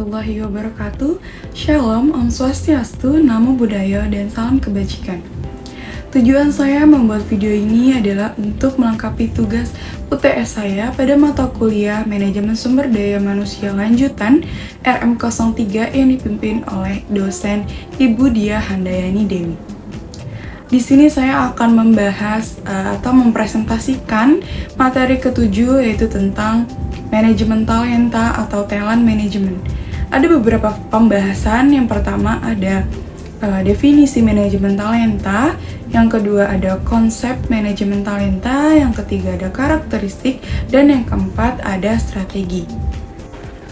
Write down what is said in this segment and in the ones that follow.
warahmatullahi wabarakatuh. Shalom, Om Swastiastu, Namo Buddhaya, dan salam kebajikan. Tujuan saya membuat video ini adalah untuk melengkapi tugas UTS saya pada mata kuliah Manajemen Sumber Daya Manusia Lanjutan RM03 yang dipimpin oleh dosen Ibu Diah Handayani Dewi. Di sini saya akan membahas atau mempresentasikan materi ketujuh, yaitu tentang manajemen talenta atau talent management. Ada beberapa pembahasan. Yang pertama ada definisi manajemen talenta, yang kedua ada konsep manajemen talenta, yang ketiga ada karakteristik, dan yang keempat ada strategi.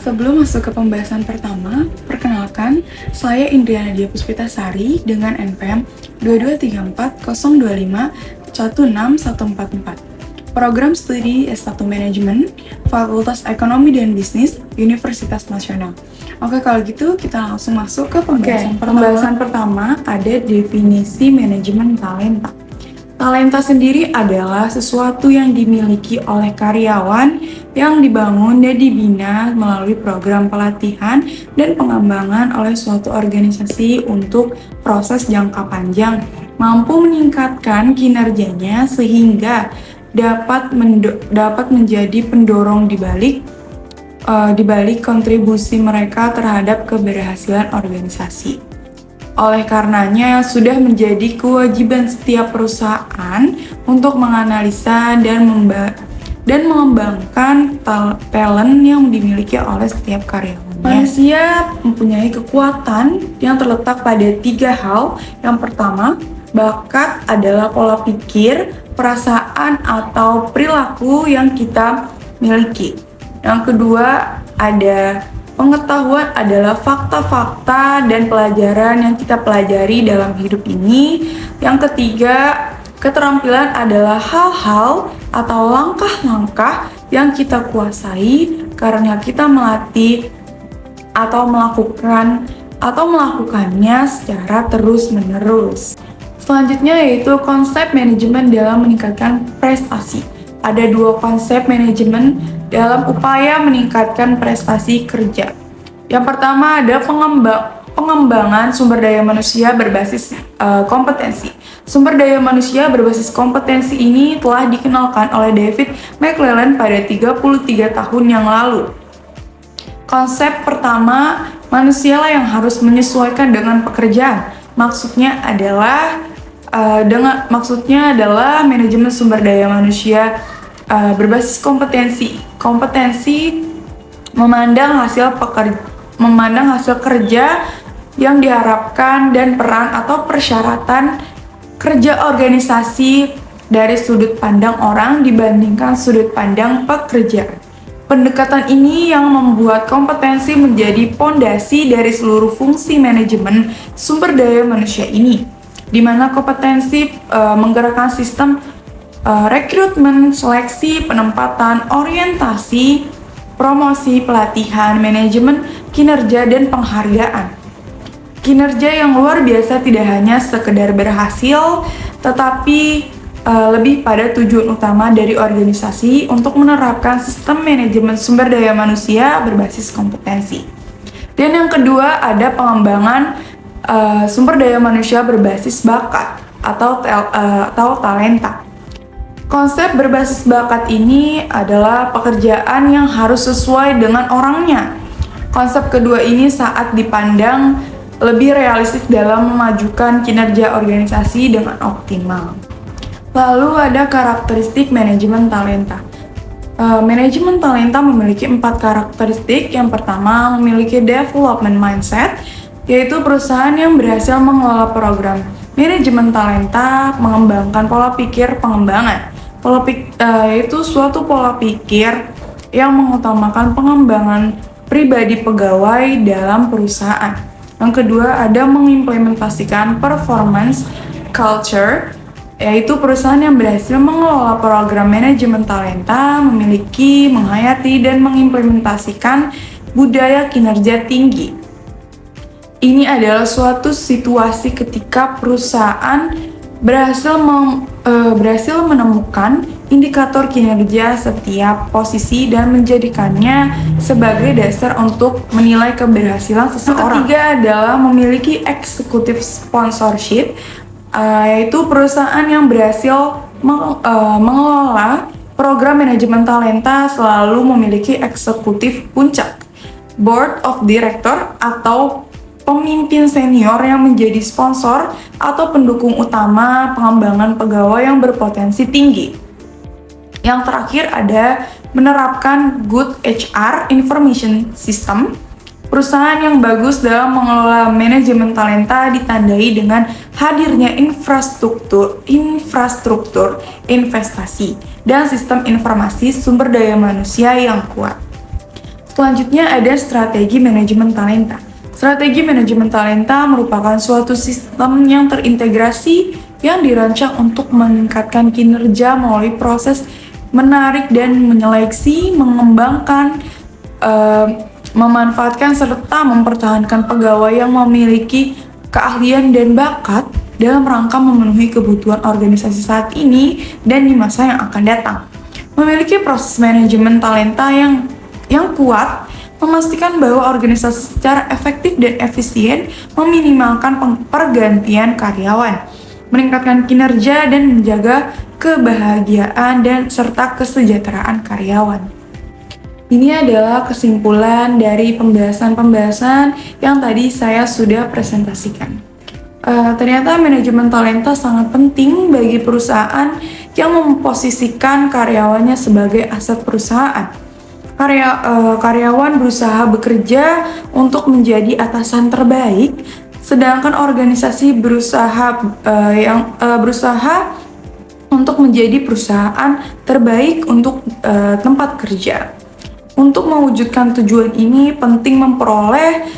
Sebelum masuk ke pembahasan pertama, perkenalkan, saya Indriana Dia Puspitasari dengan NPM 2234025161444. Program Studi S1 Manajemen, Fakultas Ekonomi dan Bisnis, Universitas Nasional. Oke, kalau gitu kita langsung masuk ke pembahasan pertama. Pembahasan pertama ada definisi manajemen talenta. Talenta sendiri adalah sesuatu yang dimiliki oleh karyawan yang dibangun dan dibina melalui program pelatihan dan pengembangan oleh suatu organisasi untuk proses jangka panjang, mampu meningkatkan kinerjanya sehingga dapat menjadi pendorong di balik kontribusi mereka terhadap keberhasilan organisasi. Oleh karenanya, sudah menjadi kewajiban setiap perusahaan untuk menganalisa dan mengembangkan talent yang dimiliki oleh setiap karyawannya. Manusia mempunyai kekuatan yang terletak pada 3 hal. Yang pertama, bakat adalah pola pikir, perasaan, atau perilaku yang kita miliki. Yang kedua, ada pengetahuan adalah fakta-fakta dan pelajaran yang kita pelajari dalam hidup ini. Yang ketiga, keterampilan adalah hal-hal atau langkah-langkah yang kita kuasai karena kita melatih atau melakukannya secara terus-menerus. Selanjutnya yaitu konsep manajemen dalam meningkatkan prestasi. Ada 2 konsep manajemen dalam upaya meningkatkan prestasi kerja. Yang pertama ada pengembangan sumber daya manusia berbasis kompetensi. Sumber daya manusia berbasis kompetensi ini telah dikenalkan oleh David McClelland pada 33 tahun yang lalu. Konsep pertama, manusialah yang harus menyesuaikan dengan pekerjaan. Maksudnya adalah manajemen sumber daya manusia berbasis kompetensi. Kompetensi memandang hasil kerja yang diharapkan dan peran atau persyaratan kerja organisasi dari sudut pandang orang dibandingkan sudut pandang pekerjaan. Pendekatan ini yang membuat kompetensi menjadi pondasi dari seluruh fungsi manajemen sumber daya manusia ini, di mana kompetensi menggerakkan sistem rekrutmen, seleksi, penempatan, orientasi, promosi, pelatihan, manajemen, kinerja, dan penghargaan. Kinerja yang luar biasa tidak hanya sekedar berhasil, tetapi lebih pada tujuan utama dari organisasi untuk menerapkan sistem manajemen sumber daya manusia berbasis kompetensi. Dan yang kedua ada pengembangan sumber daya manusia berbasis bakat atau talenta. Konsep berbasis bakat ini adalah pekerjaan yang harus sesuai dengan orangnya. Konsep kedua ini saat dipandang lebih realistis dalam memajukan kinerja organisasi dengan optimal. Lalu ada karakteristik manajemen talenta. Manajemen talenta memiliki 4 karakteristik. Yang pertama, memiliki development mindset, yaitu perusahaan yang berhasil mengelola program manajemen talenta, mengembangkan pola pikir pengembangan. Yaitu suatu pola pikir yang mengutamakan pengembangan pribadi pegawai dalam perusahaan. Yang kedua, ada mengimplementasikan performance culture, yaitu perusahaan yang berhasil mengelola program manajemen talenta, memiliki, menghayati, dan mengimplementasikan budaya kinerja tinggi. Ini adalah suatu situasi ketika perusahaan berhasil menemukan indikator kinerja setiap posisi dan menjadikannya sebagai dasar untuk menilai keberhasilan seseorang. Yang ketiga adalah memiliki executive sponsorship, yaitu perusahaan yang berhasil mengelola program manajemen talenta selalu memiliki eksekutif puncak, board of director atau pemimpin senior yang menjadi sponsor atau pendukung utama pengembangan pegawai yang berpotensi tinggi. Yang terakhir ada menerapkan good HR information system. Perusahaan yang bagus dalam mengelola manajemen talenta ditandai dengan hadirnya infrastruktur investasi dan sistem informasi sumber daya manusia yang kuat. Selanjutnya ada strategi manajemen talenta. Strategi manajemen talenta merupakan suatu sistem yang terintegrasi yang dirancang untuk meningkatkan kinerja melalui proses menarik dan menyeleksi, mengembangkan, memanfaatkan serta mempertahankan pegawai yang memiliki keahlian dan bakat dalam rangka memenuhi kebutuhan organisasi saat ini dan di masa yang akan datang. Memiliki proses manajemen talenta yang kuat, memastikan bahwa organisasi secara efektif dan efisien meminimalkan pergantian karyawan, meningkatkan kinerja dan menjaga kebahagiaan dan serta kesejahteraan karyawan. Ini adalah kesimpulan dari pembahasan-pembahasan yang tadi saya sudah presentasikan. Ternyata manajemen talenta sangat penting bagi perusahaan yang memposisikan karyawannya sebagai aset perusahaan. Karyawan berusaha bekerja untuk menjadi atasan terbaik, sedangkan organisasi berusaha untuk menjadi perusahaan terbaik untuk tempat kerja. Untuk mewujudkan tujuan ini penting memperoleh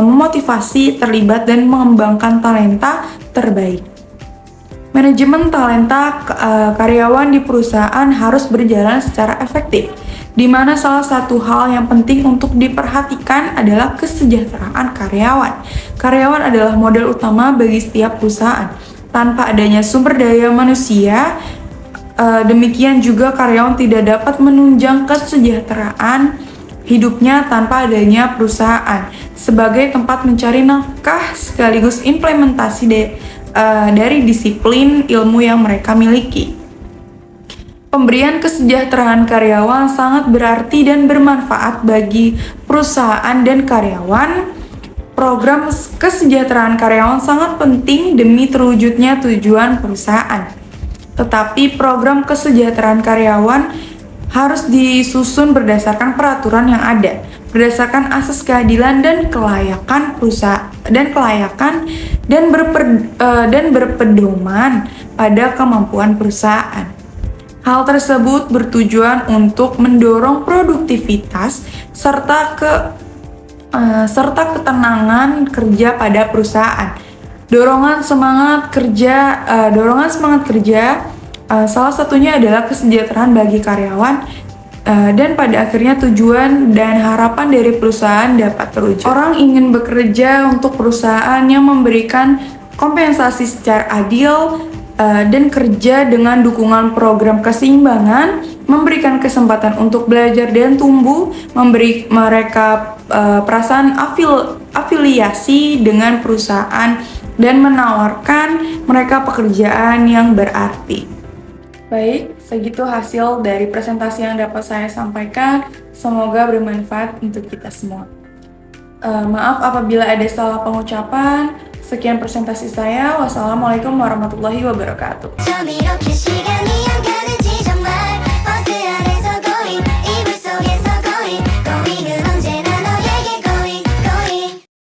memotivasi, terlibat, dan mengembangkan talenta terbaik. Manajemen talenta karyawan di perusahaan harus berjalan secara efektif, di mana salah satu hal yang penting untuk diperhatikan adalah kesejahteraan karyawan. Karyawan adalah modal utama bagi setiap perusahaan. Tanpa adanya sumber daya manusia, demikian juga karyawan tidak dapat menunjang kesejahteraan hidupnya tanpa adanya perusahaan sebagai tempat mencari nafkah sekaligus implementasi dari disiplin ilmu yang mereka miliki. Pemberian kesejahteraan karyawan sangat berarti dan bermanfaat bagi perusahaan dan karyawan. Program kesejahteraan karyawan sangat penting demi terwujudnya tujuan perusahaan. Tetapi program kesejahteraan karyawan harus disusun berdasarkan peraturan yang ada, berdasarkan asas keadilan dan kelayakan perusahaan dan berpedoman pada kemampuan perusahaan. Hal tersebut bertujuan untuk mendorong produktivitas serta ketenangan kerja pada perusahaan. Dorongan semangat kerja, salah satunya adalah kesejahteraan bagi karyawan, dan pada akhirnya tujuan dan harapan dari perusahaan dapat terwujud. Orang ingin bekerja untuk perusahaan yang memberikan kompensasi secara adil dan kerja dengan dukungan program keseimbangan, memberikan kesempatan untuk belajar dan tumbuh, memberi mereka perasaan afiliasi dengan perusahaan, dan menawarkan mereka pekerjaan yang berarti. Baik, segitu hasil dari presentasi yang dapat saya sampaikan. Semoga bermanfaat untuk kita semua. Maaf apabila ada salah pengucapan. Sekian presentasi saya. Wassalamualaikum warahmatullahi wabarakatuh.